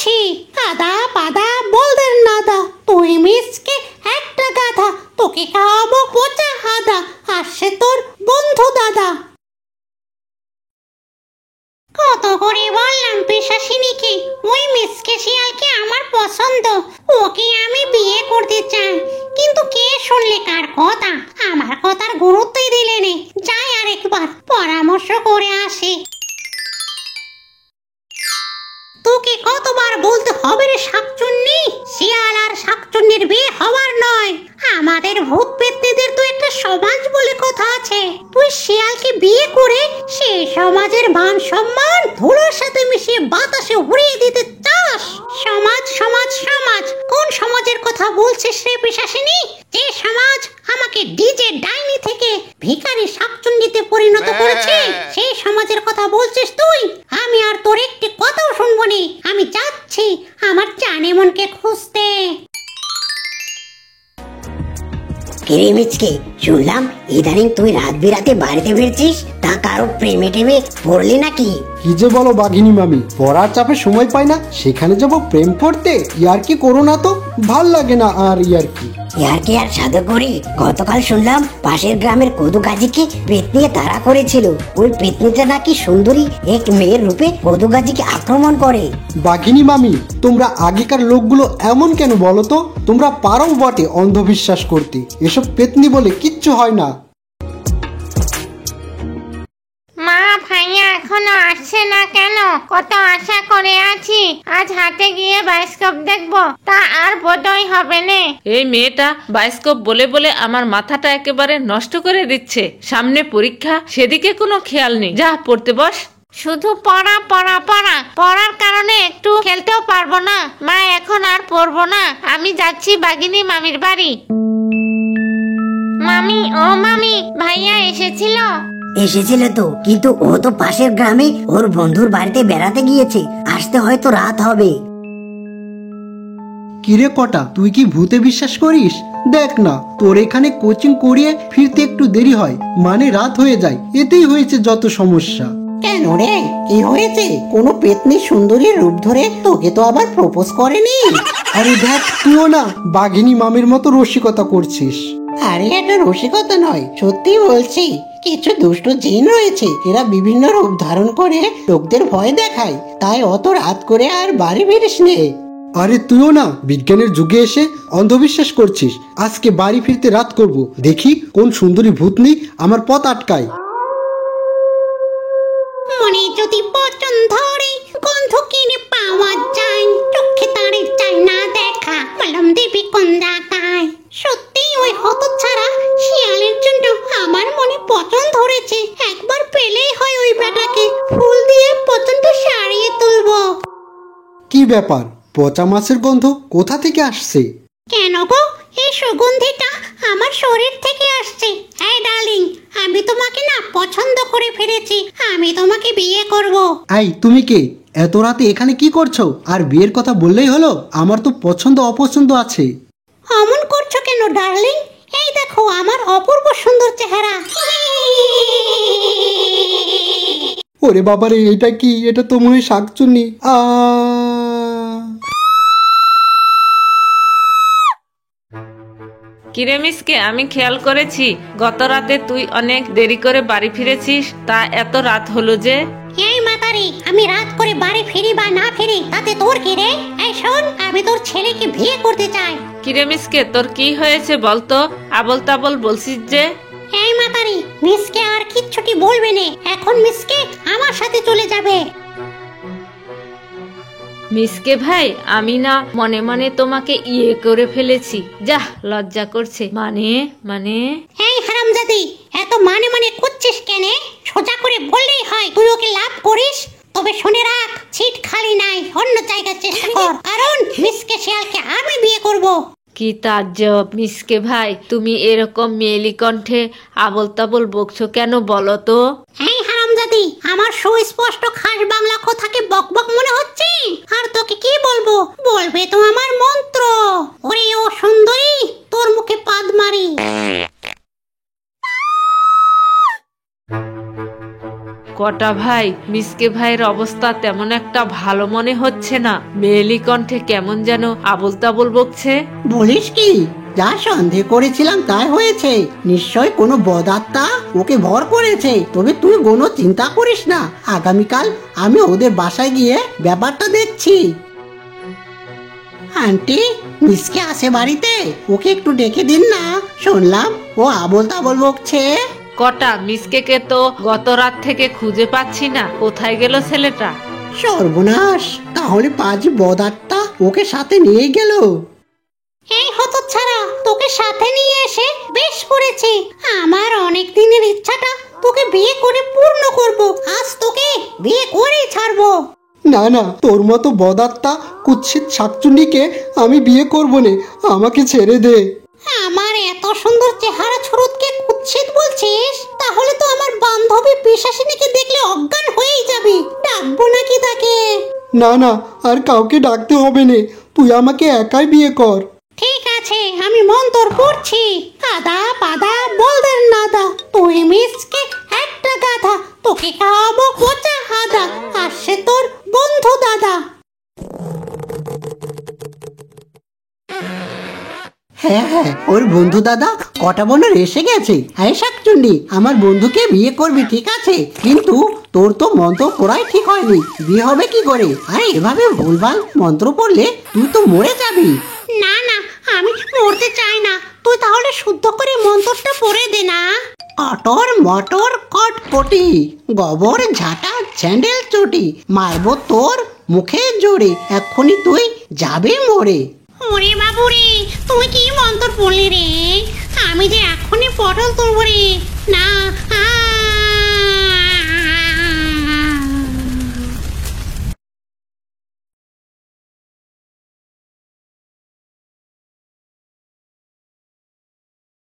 বলছি, আদা পাদা বলদের নাদা, তুই মিসকে একটা গাধা, তোকে খাওয়াবো পচা আদা, আসছে তোর বন্ধু দাদা। কত করে বললাম পিশাচিনীকে ওই মিসকে শিয়ালকে আমার পছন্দ, ওকে আমি বিয়ে করতে চাই, কিন্তু কে শুনলে কার কথা? আমার কথার গুরুত্বই দিলে নে। যাই আরেকবার পরামর্শ করে আসি। তোকে কতবার বলতে হবে রে শাকচুন্নি, শিয়াল আর শাকচুন্নির বিয়ে হওয়ার নয়। আমাদের ভূত পেত্নীদের তো একটা সমাজ বলে কথা আছে। তুই শিয়ালকে বিয়ে করে সেই সমাজের মান সম্মান ধুলোর সাথে মিশিয়ে বাতাসে উড়িয়ে দিতে চাস? সমাজ সমাজ সমাজ, কোন সমাজের কথা বলছিস রে পিশাচিনী? যে সমাজ আমাকে ডিজে ডাইনি থেকে ভিখারি শাকচুন্নিতে পরিণত করেছে, সেই সমাজের কথা বলছিস তুই? আমি আর তোর একটি কথাও শুনবো নি। আমি যাচ্ছি আমার জানে মনকে খুঁজতে। কিরে মিচকে, শুনলাম ইদানিং তুই রাত বিরাতে বাড়িতে ফিরছিস, তা কারো প্রেমে টেমে পড়লি নাকি? কি যে বলো বাঘিনী মামি, পড়ার চাপে সময় পাই না, সেখানে যাবো প্রেম করতে? ইয়ার কি করো না তো, ভাল লাগে না আর ইয়ার কি। ইয়ার কি আর সাধু করি? গতকাল শুনলাম পাশের গ্রামের কদু গাজীকে পেতনি তাড়া করেছিল। ওই পেতনিটা নাকি সুন্দরী এক মেয়ের রূপে কদু গাজীকে আক্রমণ করে। বাঘিনী মামি, তোমরা আগেকার লোকগুলো এমন কেন বলো তো? তোমরা পারো বটে অন্ধবিশ্বাস করতে, এসব পেতনি বলে কিচ্ছু হয় না। মা ভাইয়া এখনো আসছে না কেন? কত আশা করে আছি আজ হাটে গিয়ে বায়োস্কোপ দেখবো, তা আর বোধই হবে না। এই মেয়েটা বায়োস্কোপ বলে বলে আমার মাথাটা একেবারে নষ্ট করে দিচ্ছে। সামনে পরীক্ষা, সেদিকে কোনো খেয়াল নেই। যা পড়তে বস। শুধু পড়া পড়া পড়া, পড়ার কারণে একটু খেলতেও পারবো না। মা এখন আর পড়বো না, আমি যাচ্ছি বাঘিনী মামির বাড়ি। মামি, ও মামি, ভাইয়া এসেছিল? এসেছিল তো, কিন্তু ও তো পাশের গ্রামে ওর বন্ধুর বাড়িতে বেড়াতে গিয়েছে, আসতে হয়তো রাত হবে। কিরে কটা, তুই কি ভূতে বিশ্বাস করিস? দেখ না, তোর এখানে কোচিং করিয়ে ফিরতে একটু দেরি হয়, মানে রাত হয়ে যায়, এতেই হয়েছে যত সমস্যা। কেন রে, কি হয়েছে? কোনো পেতনি সুন্দরীর রূপ ধরে তোকে তো আবার প্রপোজ করেনি? আরে দেখ, তুইও না বাঘিনী মামির মতো রসিকতা করছিস। আরে এটা রসিকতা নয়, সত্যি বলছি। কিছু দুষ্ট জিন রয়েছে, এরা বিভিন্ন রূপ ধারণ করে লোকদের ভয় দেখায়, তাই অত রাত করে আর বাড়ি ফিরিস নে। আরে তুইও না বিজ্ঞানের যুগে এসে অন্ধবিশ্বাস করছিস। আজকে বাড়ি ফিরতে রাত করব, দেখি কোন সুন্দরী ভূতনি আমার পথ আটকায়। মনে যদি পচন ধরে, গন্ধ কিনে পাওয়া যায়, চোখে তারে চাই না দেখা, বললাম দেবী কোন জায়গায়। সত্যি ওই হতচ্ছাড়া শিয়ালের জন্য আমার মনে পচন ধরেছে। একবার পেলেই হয় ওই বেটাকে ফুল দিয়ে পচনটা সারিয়ে তুলবো। কি ব্যাপার, পচা মাছের গন্ধ কোথা থেকে আসছে? কেন গো, এই সুগন্ধিটা আমার শরীর থেকে আসছে। এই ডার্লিং, আমি তোমাকে না পছন্দ করে ফেলেছি, আমি তোমাকে বিয়ে করব। এই তুমি কে? এত রাতে এখানে কি করছো? আর বিয়ের কথা বললেই হলো, আমার তো পছন্দ অপছন্দ আছে। অমন করছো কেন ডার্লিং? এই দেখো আমার অপূর্ব সুন্দর চেহারা। ওরে বাবারে, এটা কি? এটা তো মনে হয় শাকচুন্নি। কিরে মিসকে, আমি খেয়াল করেছি গত রাতে তুই অনেক দেরি করে বাড়ি ফিরেছিস, তা এত রাত হলো যে? এই মাতারি, আমি রাত করে বাড়ি ফিরি বা না ফিরি তাতে তোর কি রে? এই শোন, আমি তোর ছেলেকে বিয়ে করতে চাই। কিরে মিসকে, তোর কি হয়েছে বলতো? আবল তাবল বলছিস যে? এই মাতারি, মিসকে আর কিচ্ছুটি বলবে না, এখন মিসকে আমার সাথে চলে যাবে। মিসকে ভাই, আমি না মনে মনে তোমাকে ইয়ে করে ফেলেছি। যা, লজ্জা করছে। মানে মানে এই হারামজাদি, এত মানে মানে করছিস কেন? সোজা করে বললেই হয় তুই ওকে লাভ করিস। তবে শুনে রাখ, সিট খালি নাই, অন্য জায়গায় চেষ্টা কর, কারণ মিসকে শিয়ালকে আমি বিয়ে করব। কি তাজ্জব মিসকে ভাই, তুমি এরকম মেয়েলি কণ্ঠে আবল তাবল বকছো কেন বলো তো? এই হারামজাদি, আমার সুস্পষ্ট খাস বাংলা কথাকে বকবক মনে হচ্ছে? আর তোকে কি বলবো? বলবে তো আমার মন্ত্র। ওরে ও সুন্দরী, তোর মুখে পাদ মারি। কটা ভাই, মিসকে ভাইয়ের অবস্থা তেমন একটা ভালো মনে হচ্ছে না। মেয়েলি কণ্ঠে কেমন যেন আবোল তাবোল বকছে। বলিস কি? যা সন্দেহ করেছিলাম তাই হয়েছে। নিশ্চয় কোনো বদাত্মা ওকে ভর করেছে। তবে তুই কোনো চিন্তা করিস না, আগামীকাল আমি ওদের বাসায় গিয়ে ব্যাপারটা দেখছি। আন্টি, মিসকে আসে বাড়িতে? ওকে একটু ডেকে দিন না, শুনলাম ও আবোল তাবোল বকছে। কটা, মিসকে তো গত রাত থেকে খুঁজে পাচ্ছি না, কোথায় গেল ছেলেটা? সর্বনাশ, তাহলে পাঁচ বদাত্মা ওকে সাথে নিয়ে গেল। এই হতচ্ছাড়া, তোকে সাথে নিয়ে এসে বেশ করেছে। আমার অনেক দিনের ইচ্ছাটা তোকে বিয়ে করে পূর্ণ করব। আজ তোকে বিয়ে করেই ছাড়বো। না না, তোর মতো বদাত্মা কুৎসিত শাকচুন্নিকে আমি বিয়ে করবো না, আমাকে ছেড়ে দে। আমার এত সুন্দর চেহারা ছুরুতকে কুৎসিত বলছিস? তাহলে তো আমার বান্ধবী পিশাচিনীকে দেখলে অজ্ঞান হয়েই যাবি। ডাকবো নাকি তাকে? না না, আর কাউকে ডাকতে হবে না, তুই আমাকে একাই বিয়ে কর। ঠিক আছে, আমি মন্তর পড়ছি। কাদা পাদা বলদের নাদা, তুই মিসকে একটা গাধা, তোকে খাওয়াবো পচা হাদা, আসছে তোর বন্ধু দাদা। হ্যাঁ হ্যাঁ, ওর বন্ধু দাদা কটা বোনের এসে গেছে। হ্যাঁ শাকচুন্নি, আমার বন্ধুকে বিয়ে করবি ঠিক আছে, কিন্তু তোর তো মন্ত্র পড়াই ঠিক হয়নি, বিয়ে হবে কি করে? আরে এভাবে ভুলভাল মন্ত্র পড়লে তুই তো মরে যাবি। না না, আমি মরতে চাই না। তুই তাহলে শুদ্ধ করে মন্ত্রটা পড়ে দে না। কটর মটর কটকটি, গোবর ঝাঁটা স্যান্ডেল চটি, মারবো তোর মুখে জোরে, এক্ষুনি তুই যাবি মরে। ওরে বাবুরে, তুই কি মন্ত্র পড়লি রে? আমি যে এখনই পটল তুলব রে। না,